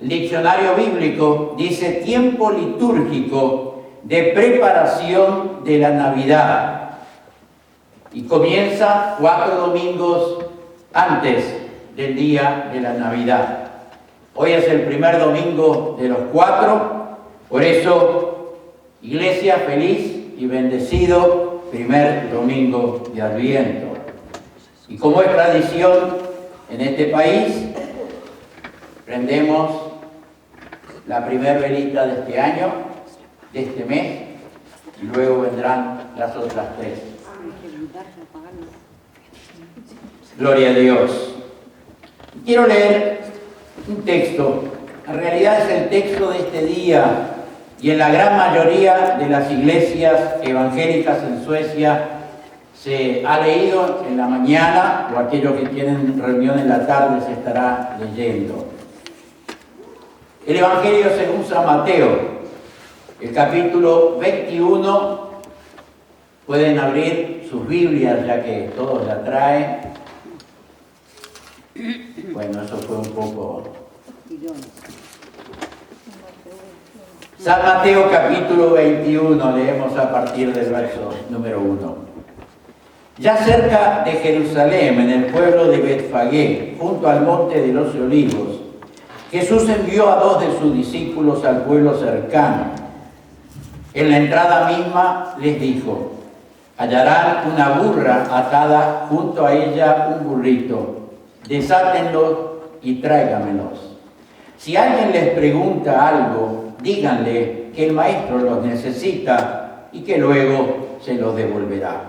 El diccionario bíblico dice tiempo litúrgico de preparación de la Navidad. Y comienza 4 domingos antes del día de la Navidad. Hoy es el primer domingo de los 4, por eso, iglesia, feliz y bendecido primer domingo de Adviento. Y como es tradición en este país, prendemos la primera velita de este año, de este mes, y luego vendrán las otras 3. Gloria a Dios. Quiero leer un texto, en realidad es el texto de este día, y en la gran mayoría de las iglesias evangélicas en Suecia se ha leído en la mañana, o aquellos que tienen reunión en la tarde se estará leyendo. El Evangelio según San Mateo, el capítulo 21, pueden abrir sus Biblias ya que todos la traen. Bueno, eso fue un poco... San Mateo capítulo 21, leemos a partir del verso número 1. Ya cerca de Jerusalén, en el pueblo de Betfagé, junto al monte de los Olivos, Jesús envió a 2 de sus discípulos al pueblo cercano. En la entrada misma les dijo: hallarán una burra atada, junto a ella un burrito. Desátenlo y tráigamelos. Si alguien les pregunta algo, díganle que el maestro los necesita y que luego se los devolverá.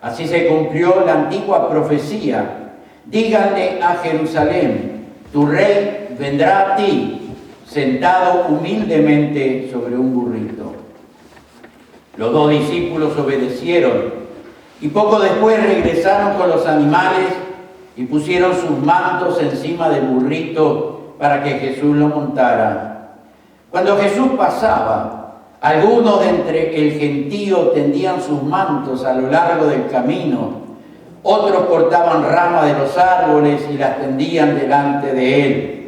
Así se cumplió la antigua profecía. Díganle a Jerusalén: tu rey vendrá a ti, sentado humildemente sobre un burrito. Los 2 discípulos obedecieron y poco después regresaron con los animales y pusieron sus mantos encima del burrito para que Jesús lo montara. Cuando Jesús pasaba, algunos de entre el gentío tendían sus mantos a lo largo del camino, otros cortaban ramas de los árboles y las tendían delante de él.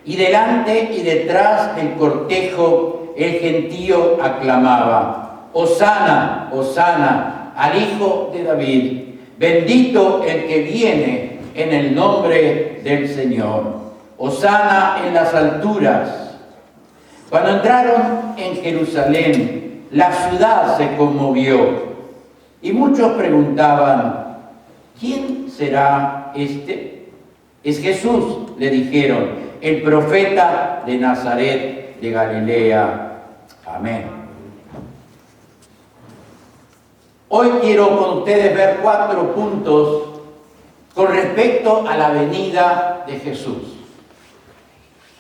Y delante y detrás del cortejo el gentío aclamaba: Hosana, Hosana, al Hijo de David. Bendito el que viene en el nombre del Señor. Hosana en las alturas. Cuando entraron en Jerusalén, la ciudad se conmovió y muchos preguntaban: ¿quién será este? Es Jesús, le dijeron, el profeta de Nazaret de Galilea. Amén. Hoy quiero con ustedes ver 4 puntos con respecto a la venida de Jesús.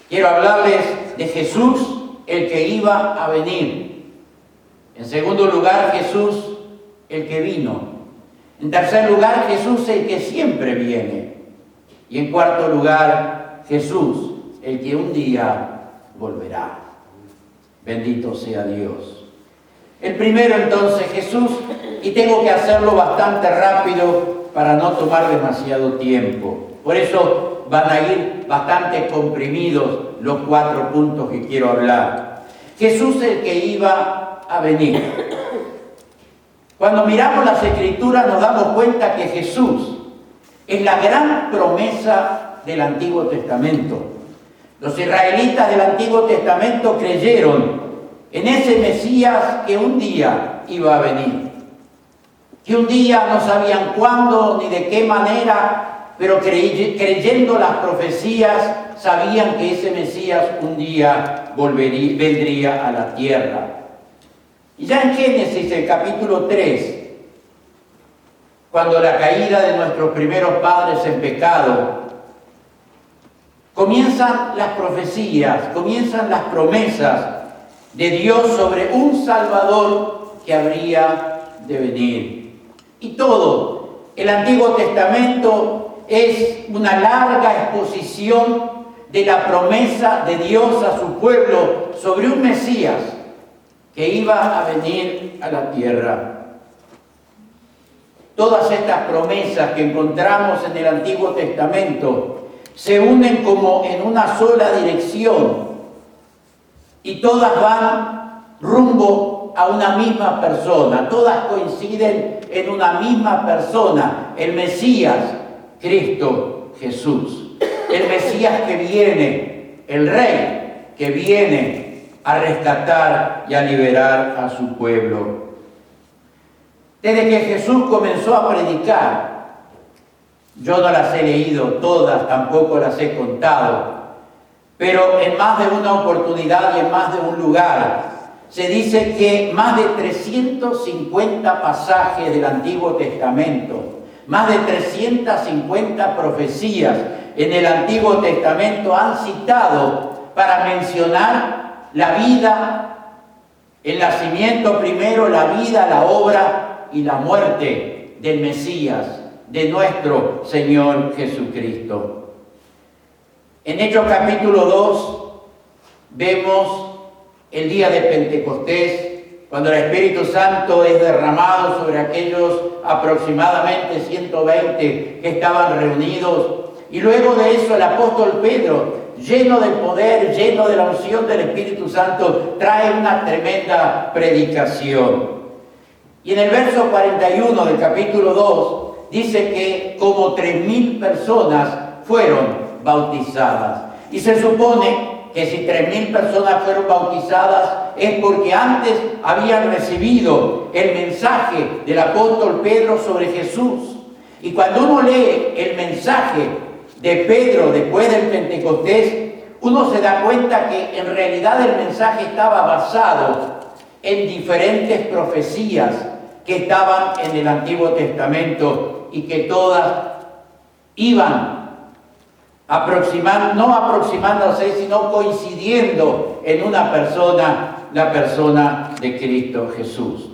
Quiero hablarles de Jesús, el que iba a venir. En segundo lugar, Jesús, el que vino. En tercer lugar, Jesús, el que siempre viene. Y en cuarto lugar, Jesús, el que un día volverá. Bendito sea Dios. El primero entonces, Jesús, y tengo que hacerlo bastante rápido para no tomar demasiado tiempo. Por eso van a ir bastante comprimidos los 4 puntos que quiero hablar. Jesús, el que iba a venir. Cuando miramos las Escrituras nos damos cuenta que Jesús es la gran promesa del Antiguo Testamento. Los israelitas del Antiguo Testamento creyeron en ese Mesías que un día iba a venir. Que un día no sabían cuándo ni de qué manera, pero creyendo las profecías, sabían que ese Mesías un día vendría a la tierra. Y ya en Génesis, el capítulo 3, cuando la caída de nuestros primeros padres en pecado, comienzan las profecías, comienzan las promesas de Dios sobre un Salvador que habría de venir. Y todo, el Antiguo Testamento es una larga exposición de la promesa de Dios a su pueblo sobre un Mesías que iba a venir a la tierra. Todas estas promesas que encontramos en el Antiguo Testamento se unen como en una sola dirección y todas van rumbo a una misma persona, todas coinciden en una misma persona, el Mesías, Cristo Jesús, el Mesías que viene, el Rey que viene a rescatar y a liberar a su pueblo. Desde que Jesús comenzó a predicar, yo no las he leído todas, tampoco las he contado, pero en más de una oportunidad y en más de un lugar se dice que más de 350 pasajes del Antiguo Testamento, más de 350 profecías en el Antiguo Testamento han citado para mencionar la vida, el nacimiento primero, la vida, la obra y la muerte del Mesías, de nuestro Señor Jesucristo. En Hechos capítulo 2 vemos el día de Pentecostés, cuando el Espíritu Santo es derramado sobre aquellos aproximadamente 120 que estaban reunidos. Y luego de eso el apóstol Pedro, lleno del poder, lleno de la unción del Espíritu Santo, trae una tremenda predicación. Y en el verso 41 del capítulo 2 dice que como 3.000 personas fueron bautizadas. Y se supone que si 3.000 personas fueron bautizadas es porque antes habían recibido el mensaje del apóstol Pedro sobre Jesús. Y cuando uno lee el mensaje de Pedro después del Pentecostés, uno se da cuenta que en realidad el mensaje estaba basado en diferentes profecías que estaban en el Antiguo Testamento y que todas iban no aproximándose, sino coincidiendo en una persona, la persona de Cristo Jesús.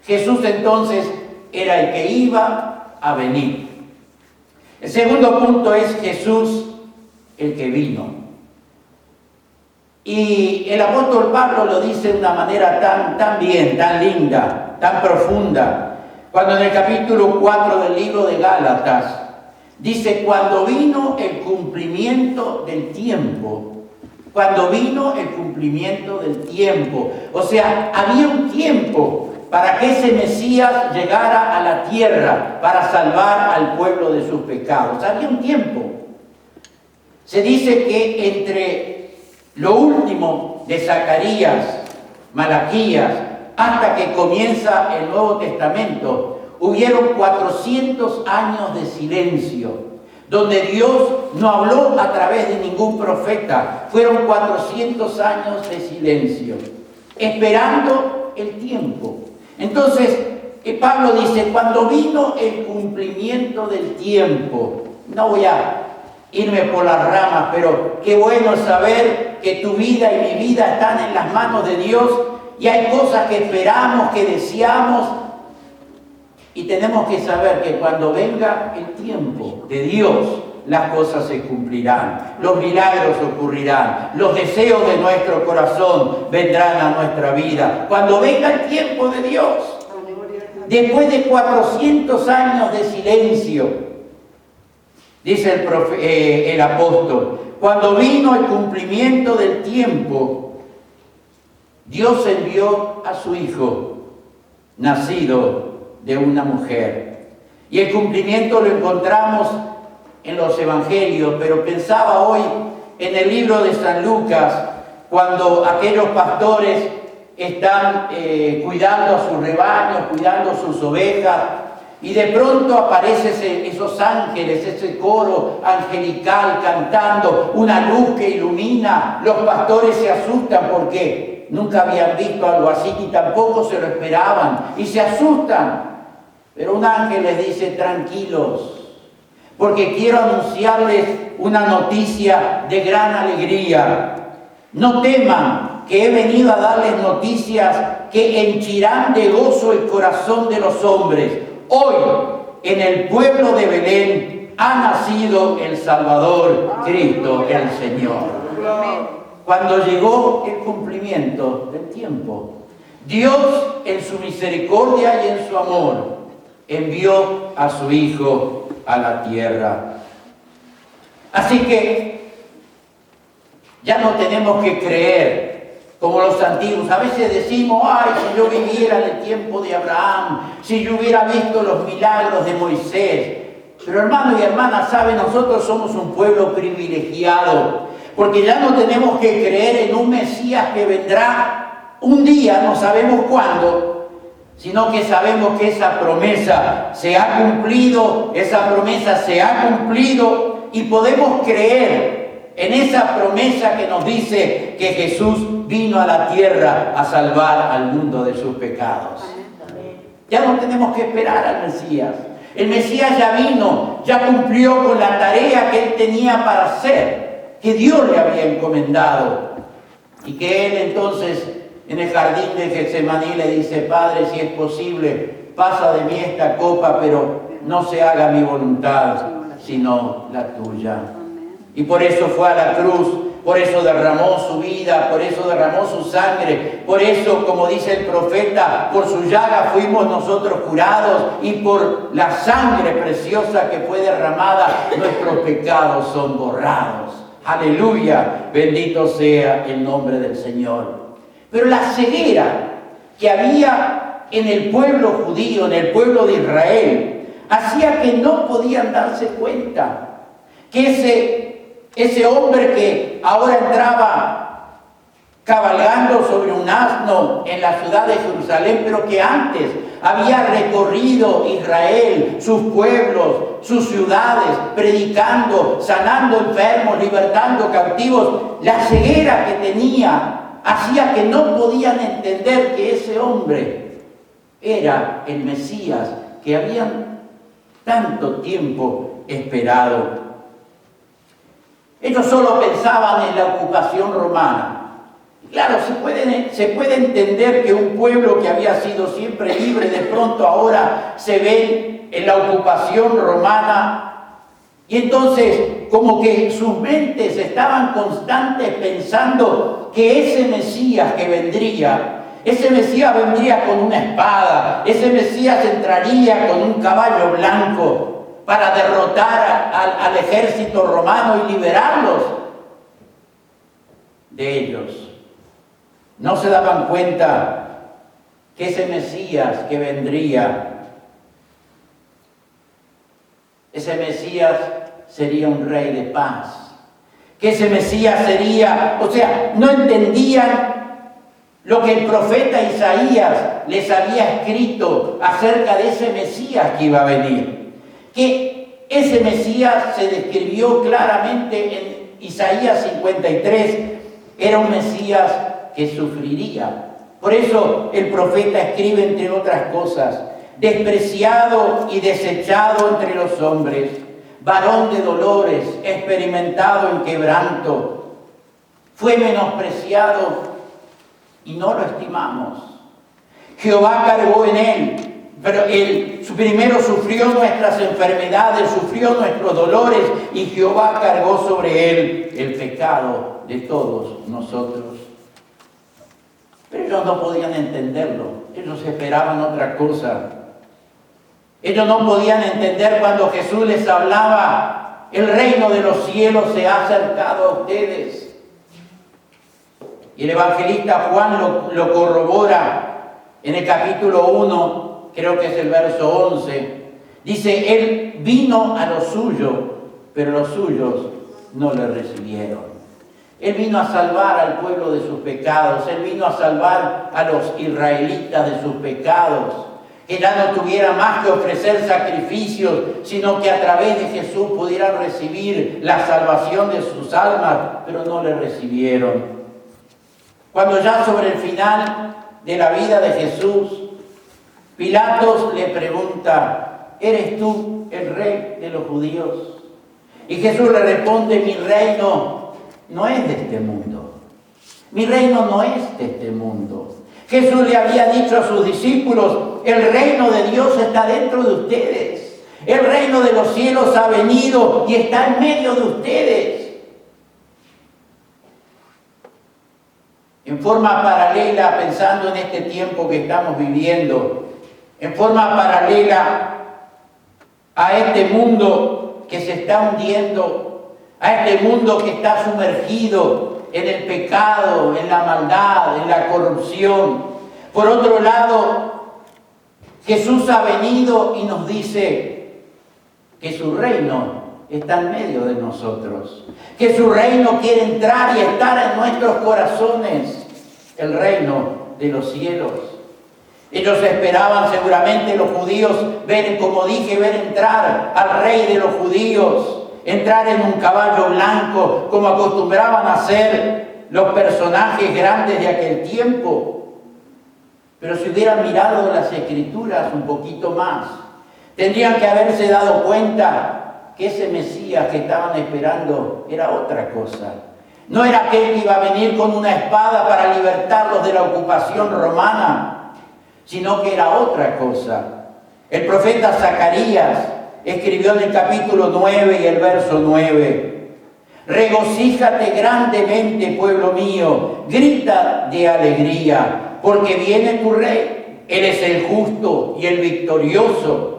Jesús entonces era el que iba a venir. El segundo punto es Jesús el que vino. Y el apóstol Pablo lo dice de una manera tan bien, tan linda, tan profunda, cuando en el capítulo 4 del libro de Gálatas dice: cuando vino el cumplimiento del tiempo, cuando vino el cumplimiento del tiempo, o sea, había un tiempo para que ese Mesías llegara a la tierra para salvar al pueblo de sus pecados. Había un tiempo. Se dice que entre lo último de Zacarías, Malaquías, hasta que comienza el Nuevo Testamento, hubieron 400 años de silencio, donde Dios no habló a través de ningún profeta. Fueron 400 años de silencio, esperando el tiempo. Entonces, Pablo dice, cuando vino el cumplimiento del tiempo, no voy a irme por las ramas, pero qué bueno saber que tu vida y mi vida están en las manos de Dios y hay cosas que esperamos, que deseamos, y tenemos que saber que cuando venga el tiempo de Dios, las cosas se cumplirán, los milagros ocurrirán, los deseos de nuestro corazón vendrán a nuestra vida. Cuando venga el tiempo de Dios, después de 400 años de silencio, dice el apóstol, cuando vino el cumplimiento del tiempo, Dios envió a su Hijo, nacido de una mujer. Y el cumplimiento lo encontramos en los evangelios, pero pensaba hoy en el libro de San Lucas, cuando aquellos pastores están cuidando a sus rebaños, cuidando sus ovejas, y de pronto aparecen esos ángeles, ese coro angelical cantando, una luz que ilumina. Los pastores se asustan porque nunca habían visto algo así y tampoco se lo esperaban, y se asustan. Pero un ángel les dice: tranquilos, porque quiero anunciarles una noticia de gran alegría. No teman, que he venido a darles noticias que henchirán de gozo el corazón de los hombres. Hoy, en el pueblo de Belén, ha nacido el Salvador, Cristo el Señor. Cuando llegó el cumplimiento del tiempo, Dios, en su misericordia y en su amor, envió a su Hijo a la tierra. Así que ya no tenemos que creer como los antiguos. A veces decimos, ay, si yo viviera en el tiempo de Abraham, si yo hubiera visto los milagros de Moisés. Pero hermanos y hermanas, ¿saben? Nosotros somos un pueblo privilegiado, porque ya no tenemos que creer en un Mesías que vendrá un día, no sabemos cuándo, sino que sabemos que esa promesa se ha cumplido, y podemos creer en esa promesa que nos dice que Jesús vino a la tierra a salvar al mundo de sus pecados. Ya no tenemos que esperar al Mesías. El Mesías ya vino, ya cumplió con la tarea que él tenía para hacer, que Dios le había encomendado. Y que él entonces en el jardín de Getsemaní le dice, Padre, si es posible, pasa de mí esta copa, pero no se haga mi voluntad, sino la tuya. Y por eso fue a la cruz, por eso derramó su vida, por eso derramó su sangre, por eso, como dice el profeta, por su llaga fuimos nosotros curados, y por la sangre preciosa que fue derramada, nuestros pecados son borrados. Aleluya, bendito sea el nombre del Señor. Pero la ceguera que había en el pueblo judío, en el pueblo de Israel, hacía que no podían darse cuenta que ese hombre que ahora entraba cabalgando sobre un asno en la ciudad de Jerusalén, pero que antes había recorrido Israel, sus pueblos, sus ciudades, predicando, sanando enfermos, libertando cautivos, la ceguera que tenía hacía que no podían entender que ese hombre era el Mesías que habían tanto tiempo esperado. Ellos solo pensaban en la ocupación romana. Claro, se puede entender que un pueblo que había sido siempre libre, de pronto ahora se ve en la ocupación romana, y entonces como que sus mentes estaban constantes pensando que ese Mesías que vendría, ese Mesías vendría con una espada, ese Mesías entraría con un caballo blanco para derrotar al ejército romano y liberarlos de ellos. No se daban cuenta que ese Mesías que vendría, ese Mesías sería un rey de paz, que ese Mesías sería, no entendían lo que el profeta Isaías les había escrito acerca de ese Mesías que iba a venir. Que ese Mesías se describió claramente en Isaías 53, era un Mesías que sufriría. Por eso el profeta escribe, entre otras cosas, despreciado y desechado entre los hombres, varón de dolores, experimentado en quebranto, fue menospreciado y no lo estimamos. Jehová cargó en él, pero él primero sufrió nuestras enfermedades, sufrió nuestros dolores, y Jehová cargó sobre él el pecado de todos nosotros. Pero ellos no podían entenderlo, ellos esperaban otra cosa. Ellos no podían entender cuando Jesús les hablaba, el reino de los cielos se ha acercado a ustedes. Y el evangelista Juan lo corrobora en el capítulo 1, creo que es el verso 11. Dice, él vino a lo suyo, pero los suyos no le recibieron. Él vino a salvar al pueblo de sus pecados, él vino a salvar a los israelitas de sus pecados, que ya no tuviera más que ofrecer sacrificios, sino que a través de Jesús pudieran recibir la salvación de sus almas, pero no le recibieron. Cuando ya sobre el final de la vida de Jesús, Pilatos le pregunta, ¿eres tú el rey de los judíos? Y Jesús le responde, mi reino no es de este mundo. Mi reino no es de este mundo. Jesús le había dicho a sus discípulos, el reino de Dios está dentro de ustedes. El reino de los cielos ha venido y está en medio de ustedes. En forma paralela, pensando en este tiempo que estamos viviendo, en forma paralela a este mundo que se está hundiendo, a este mundo que está sumergido en el pecado, en la maldad, en la corrupción. Por otro lado, Jesús ha venido y nos dice que su reino está en medio de nosotros, que su reino quiere entrar y estar en nuestros corazones, el reino de los cielos. Ellos esperaban seguramente, los judíos, ver, como dije, ver entrar al rey de los judíos, entrar en un caballo blanco, como acostumbraban a hacer los personajes grandes de aquel tiempo. Pero si hubieran mirado las Escrituras un poquito más, tendrían que haberse dado cuenta que ese Mesías que estaban esperando era otra cosa. No era aquel que iba a venir con una espada para libertarlos de la ocupación romana, sino que era otra cosa. El profeta Zacarías escribió en el capítulo 9 y el verso 9: regocíjate grandemente, pueblo mío, grita de alegría, porque viene tu rey. Él es el justo y el victorioso.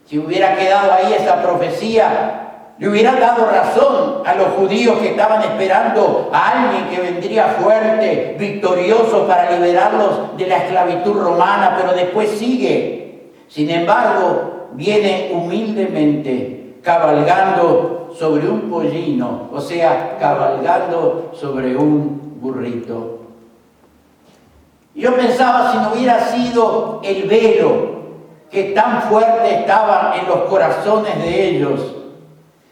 Si hubiera quedado ahí esa profecía, le hubiera dado razón a los judíos que estaban esperando a alguien que vendría fuerte, victorioso, para liberarlos de la esclavitud romana, pero después sigue. Sin embargo, viene humildemente, cabalgando sobre un pollino, o sea, cabalgando sobre un burrito. Yo pensaba, si no hubiera sido el velo que tan fuerte estaba en los corazones de ellos,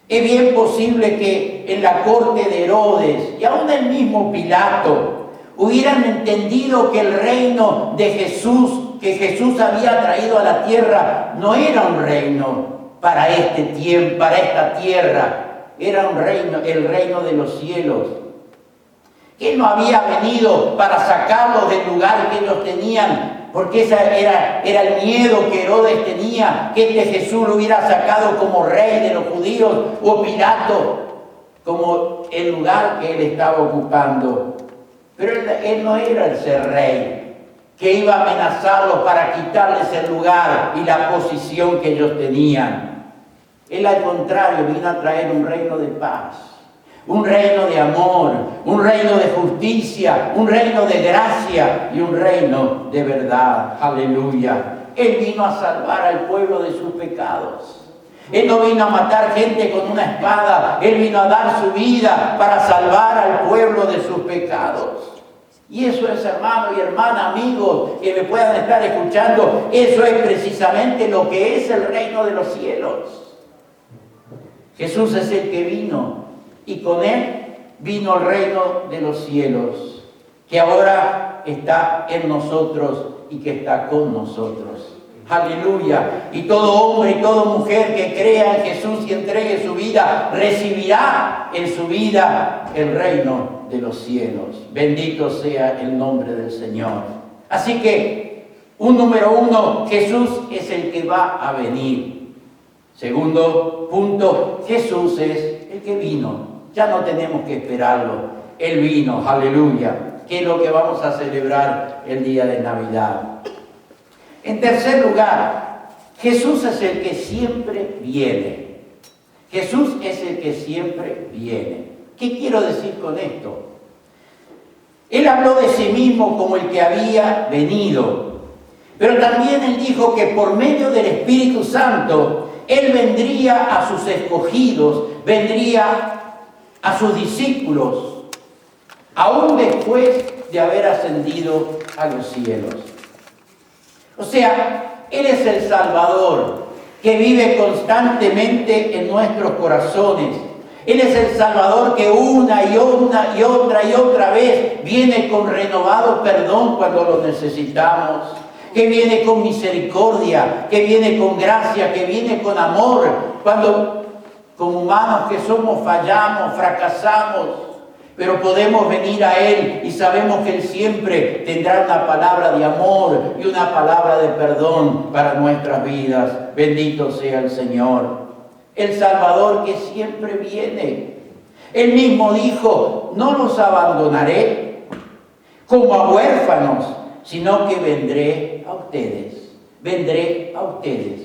es bien posible que en la corte de Herodes y aún el mismo Pilato hubieran entendido que el reino de Jesús, que Jesús había traído a la tierra, no era un reino para este tiempo, para esta tierra, era un reino, el reino de los cielos. Que no había venido para sacarlos del lugar que ellos tenían, porque ese era el miedo que Herodes tenía, que este Jesús lo hubiera sacado como rey de los judíos, o Pilato como el lugar que él estaba ocupando. Pero él no era el ser rey, que iba a amenazarlos para quitarles el lugar y la posición que ellos tenían. Él, al contrario, vino a traer un reino de paz, un reino de amor, un reino de justicia, un reino de gracia y un reino de verdad. Aleluya. Él vino a salvar al pueblo de sus pecados. Él no vino a matar gente con una espada. Él vino a dar su vida para salvar al pueblo de sus pecados. Y eso es, hermano y hermana, amigos que me puedan estar escuchando, eso es precisamente lo que es el reino de los cielos. Jesús es el que vino, y con él vino el reino de los cielos, que ahora está en nosotros y que está con nosotros. Aleluya. Y todo hombre y toda mujer que crea en Jesús y entregue su vida, recibirá en su vida el reino de los cielos. Bendito sea el nombre del Señor. Así que, número uno, Jesús es el que va a venir. Segundo punto, Jesús es el que vino. Ya no tenemos que esperarlo. Él vino, aleluya, que es lo que vamos a celebrar el día de Navidad. En tercer lugar, Jesús es el que siempre viene. Jesús es el que siempre viene. ¿Qué quiero decir con esto? Él habló de sí mismo como el que había venido, pero también él dijo que por medio del Espíritu Santo, él vendría a sus escogidos, vendría a sus discípulos, aún después de haber ascendido a los cielos. O sea, Él es el Salvador que vive constantemente en nuestros corazones. Él es el Salvador que una y otra vez viene con renovado perdón cuando lo necesitamos, que viene con misericordia, que viene con gracia, que viene con amor, cuando como humanos que somos fallamos, fracasamos, pero podemos venir a Él y sabemos que Él siempre tendrá una palabra de amor y una palabra de perdón para nuestras vidas. Bendito sea el Señor. El Salvador que siempre viene. Él mismo dijo, no los abandonaré como a huérfanos, sino que vendré a ustedes. Vendré a ustedes.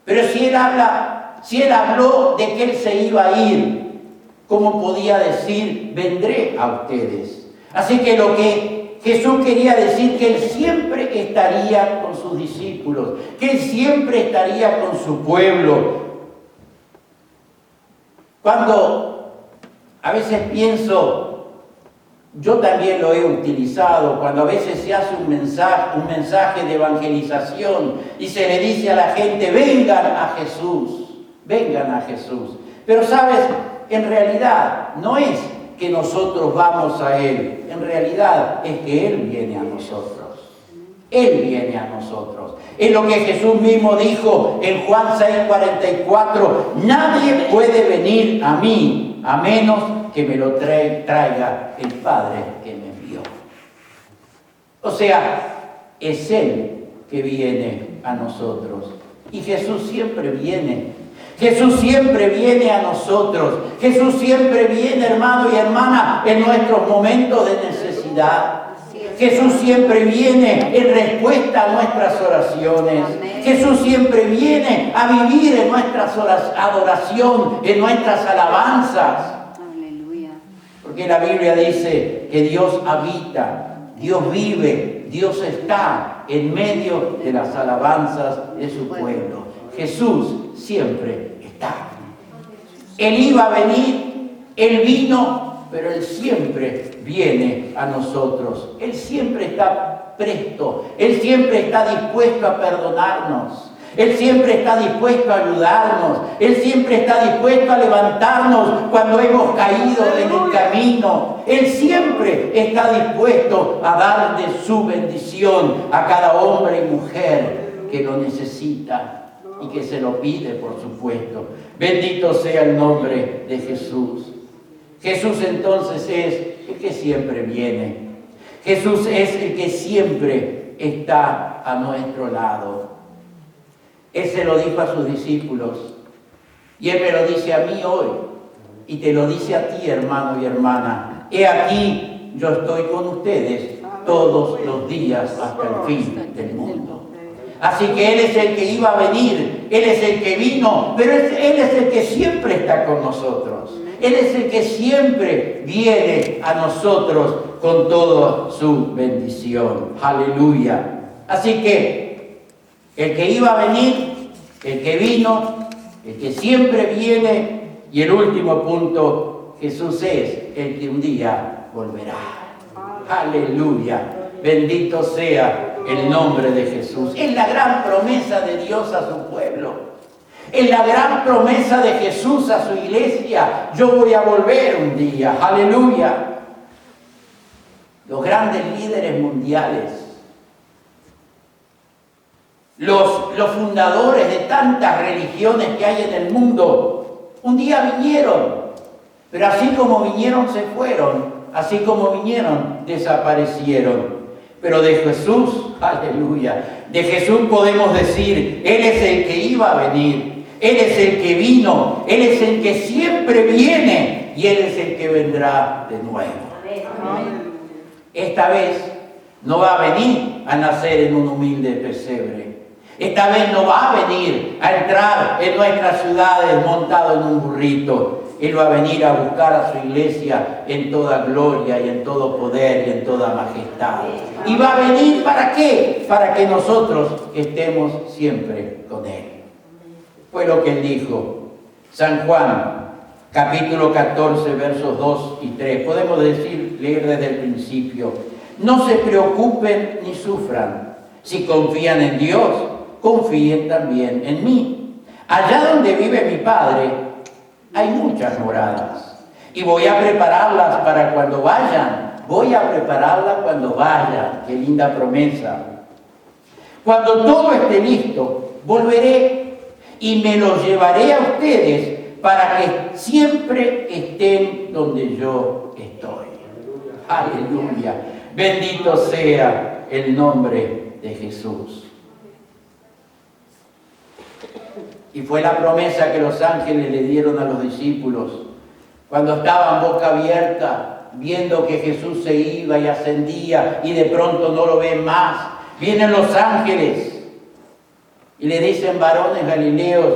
Pero si Él habla Si Él habló de que Él se iba a ir, ¿cómo podía decir, vendré a ustedes? Así que lo que Jesús quería decir, que Él siempre estaría con sus discípulos, que Él siempre estaría con su pueblo. Cuando a veces pienso, yo también lo he utilizado, cuando a veces se hace un mensaje de evangelización y se le dice a la gente, vengan a Jesús, vengan a Jesús. Pero sabes, en realidad no es que nosotros vamos a Él, en realidad es que Él viene a nosotros. Él viene a nosotros. Es lo que Jesús mismo dijo en Juan 6:44, nadie puede venir a mí a menos que me lo traiga el Padre que me envió. O sea, es Él que viene a nosotros. Y Jesús siempre viene. Jesús siempre viene a nosotros. Jesús siempre viene, hermano y hermana, en nuestros momentos de necesidad. Jesús siempre viene en respuesta a nuestras oraciones. Jesús siempre viene a vivir en nuestras adoración, en nuestras alabanzas. Porque la Biblia dice que Dios habita, Dios vive, Dios está en medio de las alabanzas de su pueblo. Jesús siempre está. Él iba a venir, Él vino, pero Él siempre viene a nosotros. Él siempre está presto, Él siempre está dispuesto a perdonarnos. Él siempre está dispuesto a ayudarnos. Él siempre está dispuesto a levantarnos cuando hemos caído en el camino. Él siempre está dispuesto a dar de su bendición a cada hombre y mujer que lo necesita y que se lo pide, por supuesto. Bendito sea el nombre de Jesús. Jesús entonces es el que siempre viene. Jesús es el que siempre está a nuestro lado. Él se lo dijo a sus discípulos y Él me lo dice a mí hoy y te lo dice a ti, hermano y hermana. He aquí, yo estoy con ustedes todos los días hasta el fin del mundo. Así que Él es el que iba a venir, Él es el que vino, pero Él es el que siempre está con nosotros. Él es el que siempre viene a nosotros con toda su bendición. Aleluya. Así que el que iba a venir, el que vino, el que siempre viene, y el último punto, Jesús es el que un día volverá. Aleluya. Bendito sea el nombre de Jesús. Es la gran promesa de Dios a su pueblo. Es la gran promesa de Jesús a su iglesia. Yo voy a volver un día. Aleluya. Los grandes líderes mundiales, los fundadores de tantas religiones que hay en el mundo, un día vinieron, pero así como vinieron se fueron, así como vinieron desaparecieron. Pero de Jesús, aleluya, de Jesús podemos decir, Él es el que iba a venir, Él es el que vino, Él es el que siempre viene y Él es el que vendrá de nuevo. Esta vez no va a venir a nacer en un humilde pesebre. Esta vez no va a venir a entrar en nuestras ciudades montado en un burrito. Él va a venir a buscar a su iglesia en toda gloria y en todo poder y en toda majestad. ¿Y va a venir para qué? Para que nosotros estemos siempre con Él. Fue lo que Él dijo. San Juan, capítulo 14, versos 2 y 3. Podemos leer desde el principio. No se preocupen ni sufran. Si confían en Dios, confíen también en mí. Allá donde vive mi Padre, hay muchas moradas. Y voy a prepararlas para cuando vayan. Voy a prepararlas cuando vayan. Qué linda promesa. Cuando todo esté listo, volveré y me los llevaré a ustedes para que siempre estén donde yo estoy. Aleluya. Bendito sea el nombre de Jesús. Y fue la promesa que los ángeles le dieron a los discípulos cuando estaban boca abierta, viendo que Jesús se iba y ascendía y de pronto no lo ven más. Vienen los ángeles y le dicen, varones galileos,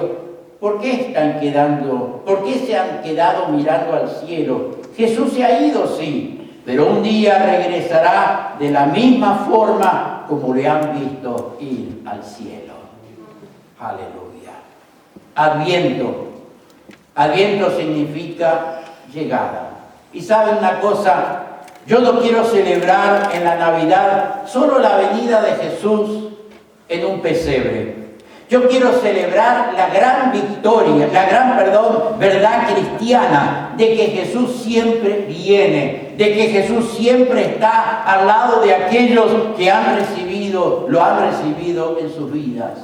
¿Por qué se han quedado mirando al cielo? Jesús se ha ido, sí, pero un día regresará de la misma forma como le han visto ir al cielo. Aleluya. Adviento. Adviento significa llegada. Y ¿saben una cosa? Yo no quiero celebrar en la Navidad solo la venida de Jesús en un pesebre. Yo quiero celebrar la gran victoria, verdad cristiana de que Jesús siempre viene, de que Jesús siempre está al lado de aquellos que lo han recibido en sus vidas.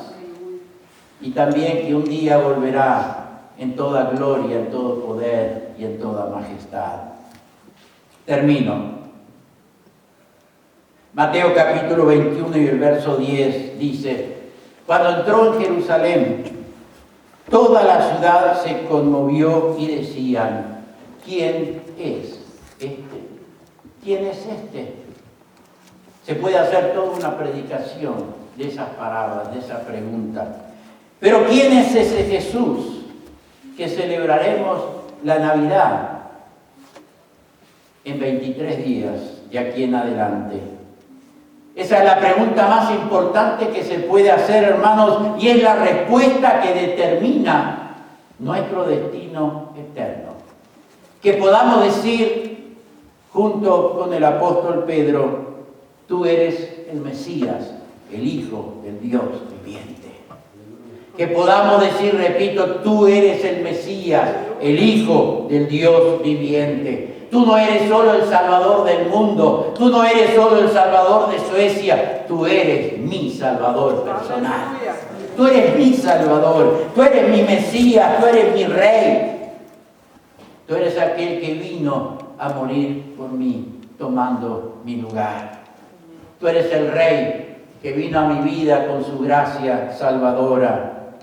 Y también que un día volverá en toda gloria, en todo poder y en toda majestad. Termino. Mateo capítulo 21 y el verso 10 dice: cuando entró en Jerusalén, toda la ciudad se conmovió y decían: ¿quién es este? ¿Quién es este? Se puede hacer toda una predicación de esas palabras, de esa pregunta. Pero ¿quién es ese Jesús que celebraremos la Navidad en 23 días de aquí en adelante? Esa es la pregunta más importante que se puede hacer, hermanos, y es la respuesta que determina nuestro destino eterno. Que podamos decir, junto con el apóstol Pedro: tú eres el Mesías, el Hijo del Dios viviente. Que podamos decir, repito, tú eres el Mesías, el Hijo del Dios viviente. Tú no eres solo el Salvador del mundo, tú no eres solo el Salvador de Suecia, tú eres mi Salvador personal. Tú eres mi Salvador, tú eres mi Mesías, tú eres mi Rey. Tú eres aquel que vino a morir por mí, tomando mi lugar. Tú eres el Rey que vino a mi vida con su gracia salvadora.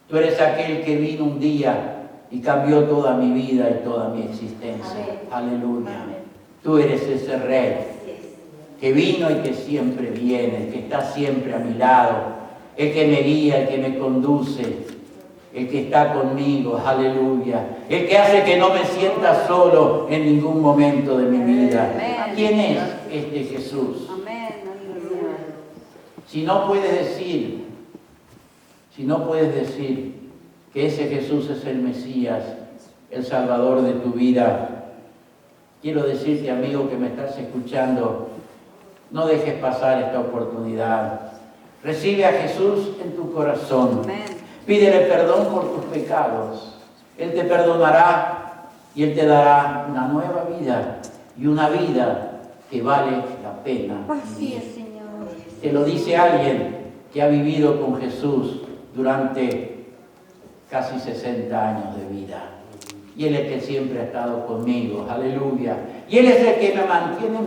Tú eres aquel que vino un día y cambió toda mi vida y toda mi existencia. Amén. Aleluya. Amén. Tú eres ese Rey que vino y que siempre viene, el que está siempre a mi lado, el que me guía, el que me conduce, el que está conmigo. Aleluya. El que hace que no me sienta solo en ningún momento de mi vida. Amén. ¿Quién es este Jesús? Amén. Si no puedes decir que ese Jesús es el Mesías, el Salvador de tu vida, quiero decirte, amigo que me estás escuchando, no dejes pasar esta oportunidad. Recibe a Jesús en tu corazón. Amén. Pídele perdón por tus pecados. Él te perdonará y Él te dará una nueva vida y una vida que vale la pena. Así es, Señor. Te lo dice alguien que ha vivido con Jesús durante casi 60 años de vida. Y Él es el que siempre ha estado conmigo. Aleluya. Y Él es el que me mantiene en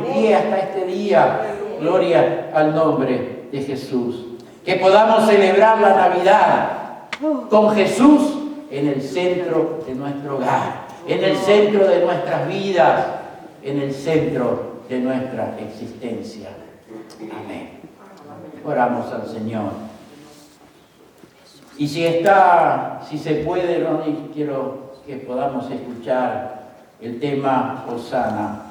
pie hasta este día. Gloria al nombre de Jesús. Que podamos celebrar la Navidad con Jesús en el centro de nuestro hogar, en el centro de nuestras vidas, en el centro de nuestra existencia. Amén. Oramos al Señor. Y si se puede, Ronnie, quiero que podamos escuchar el tema Hosana.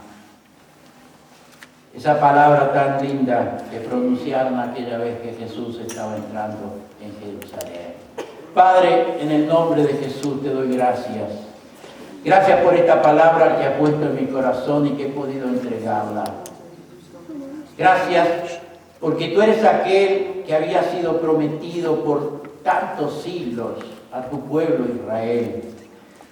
Esa palabra tan linda que pronunciaron aquella vez que Jesús estaba entrando en Jerusalén. Padre, en el nombre de Jesús te doy gracias. Gracias por esta palabra que has puesto en mi corazón y que he podido entregarla. Gracias porque tú eres aquel que había sido prometido por tantos siglos a tu pueblo Israel.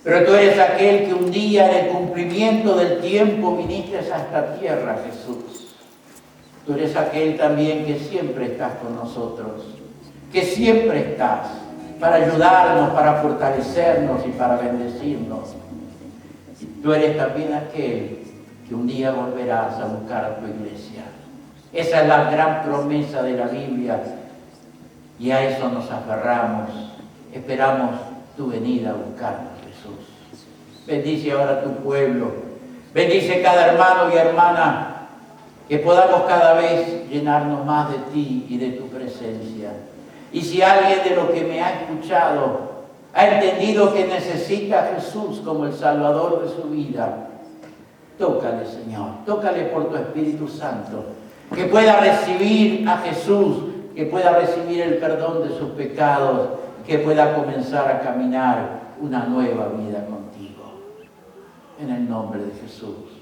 Pero tú eres aquel que un día en el cumplimiento del tiempo viniste a esta tierra, Jesús. Tú eres aquel también que siempre estás con nosotros, que siempre estás para ayudarnos, para fortalecernos y para bendecirnos. Tú eres también aquel que un día volverás a buscar a tu iglesia. Esa es la gran promesa de la Biblia y a eso nos aferramos. Esperamos tu venida a buscarnos, Jesús. Bendice ahora tu pueblo. Bendice cada hermano y hermana, que podamos cada vez llenarnos más de ti y de tu presencia. Y si alguien de lo que me ha escuchado ha entendido que necesita a Jesús como el Salvador de su vida, tócale, Señor, tócale por tu Espíritu Santo, que pueda recibir a Jesús, que pueda recibir el perdón de sus pecados, que pueda comenzar a caminar una nueva vida contigo. En el nombre de Jesús.